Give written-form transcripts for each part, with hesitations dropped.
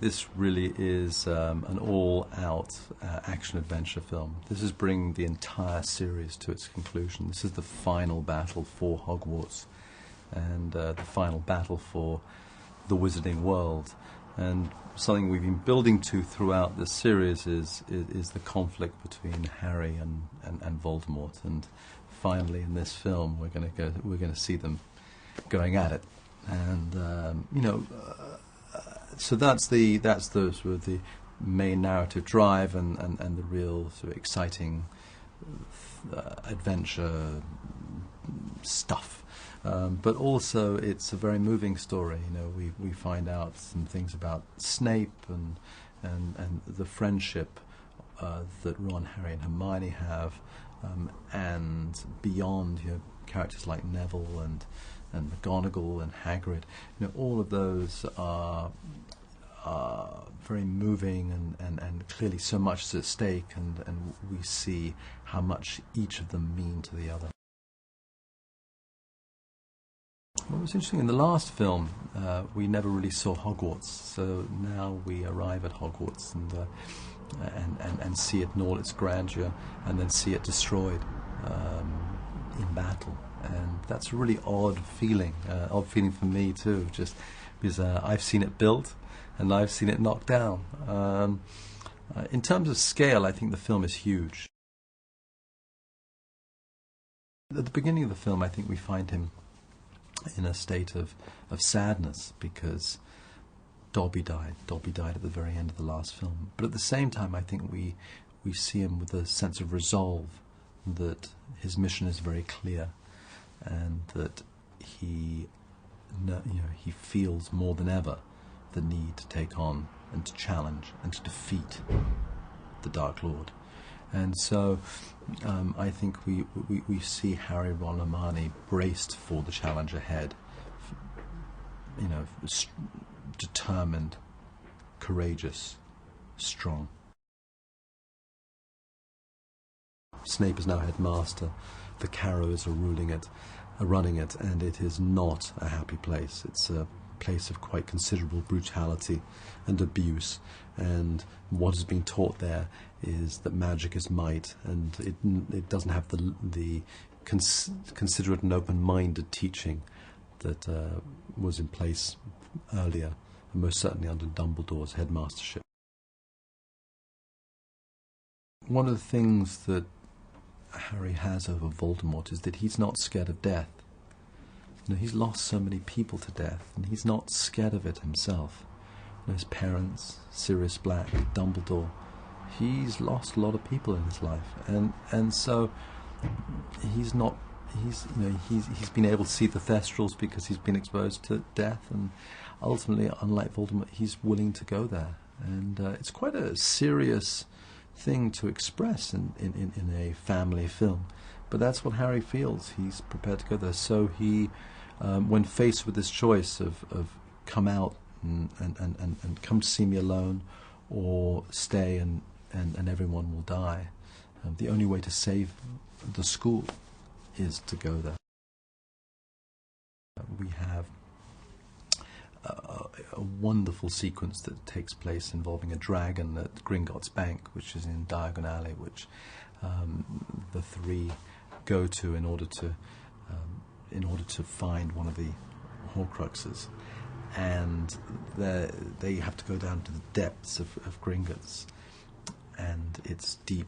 This really is an all-out action-adventure film. This is bringing the entire series to its conclusion. This is the final battle for Hogwarts and the final battle for the Wizarding World. And something we've been building to throughout this series is the conflict between Harry and Voldemort. And finally, in this film, we're going to see them going at it. And so that's the sort of the main narrative drive and the real sort of exciting adventure stuff. But also it's a very moving story. We find out some things about Snape and the friendship that Ron, Harry, and Hermione have, and beyond. Characters like Neville and McGonagall and Hagrid. All of those are very moving and clearly so much is at stake, and we see how much each of them mean to the other. What was interesting, in the last film, we never really saw Hogwarts, so now we arrive at Hogwarts and see it in all its grandeur, and then see it destroyed in battle. And that's a really odd feeling for me too, just because I've seen it built and I've seen it knocked down. In terms of scale, I think the film is huge. At the beginning of the film, I think we find him in a state of sadness because Dobby died. Dobby died at the very end of the last film. But at the same time, I think we see him with a sense of resolve that his mission is very clear, and that he feels more than ever the need to take on and to challenge and to defeat the Dark Lord. And so I think we see Harry, Ron, and Hermione braced for the challenge ahead, determined, courageous, strong. Snape is now headmaster. The Carrows are running it, and it is not a happy place. It's a place of quite considerable brutality and abuse, and what is being taught there is that magic is might, and it doesn't have the considerate and open-minded teaching that was in place earlier, and most certainly under Dumbledore's headmastership. One of the things that Harry has over Voldemort is that he's not scared of death. He's lost so many people to death, and he's not scared of it himself. His parents, Sirius Black, Dumbledore, he's lost a lot of people in his life, and so he's been able to see the Thestrals because he's been exposed to death, and ultimately, unlike Voldemort, he's willing to go there, and it's quite a serious thing to express in a family film, but that's what Harry feels. He's prepared to go there. So he, when faced with this choice of come out and come to see me alone, or stay and everyone will die, the only way to save the school is to go there. We have a wonderful sequence that takes place involving a dragon at Gringotts Bank, which is in Diagon Alley, which the three go to in order to find one of the Horcruxes, and they have to go down to the depths of Gringotts, and it's deep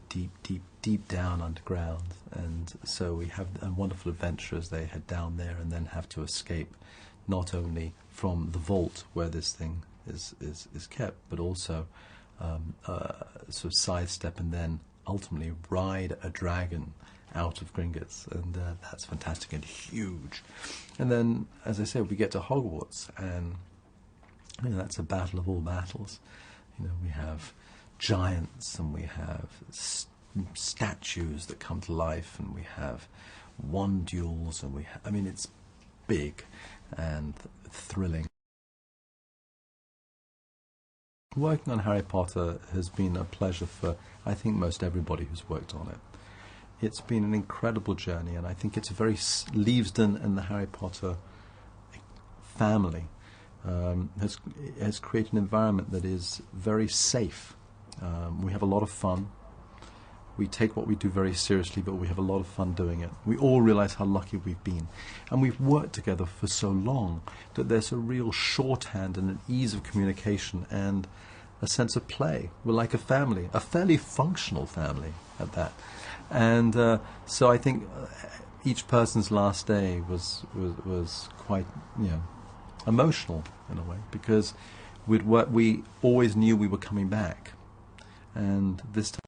down underground, and so we have a wonderful adventure as they head down there and then have to escape not only from the vault where this thing is kept, but also sort of sidestep and then ultimately ride a dragon out of Gringotts, and that's fantastic and huge. And then, as I said, we get to Hogwarts, and that's a battle of all battles. We have giants, and we have statues that come to life, and we have wand duels, and it's big and thrilling. Working on Harry Potter has been a pleasure for, I think, most everybody who's worked on it. It's been an incredible journey, and I think it's a very Leavesden and the Harry Potter family has created an environment that is very safe. We have a lot of fun. We take what we do very seriously, but we have a lot of fun doing it. We all realize how lucky we've been. And we've worked together for so long that there's a real shorthand and an ease of communication and a sense of play. We're like a family, a fairly functional family at that. And so I think each person's last day was quite, emotional in a way, because we always knew we were coming back. And this time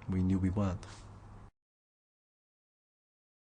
we knew we weren't.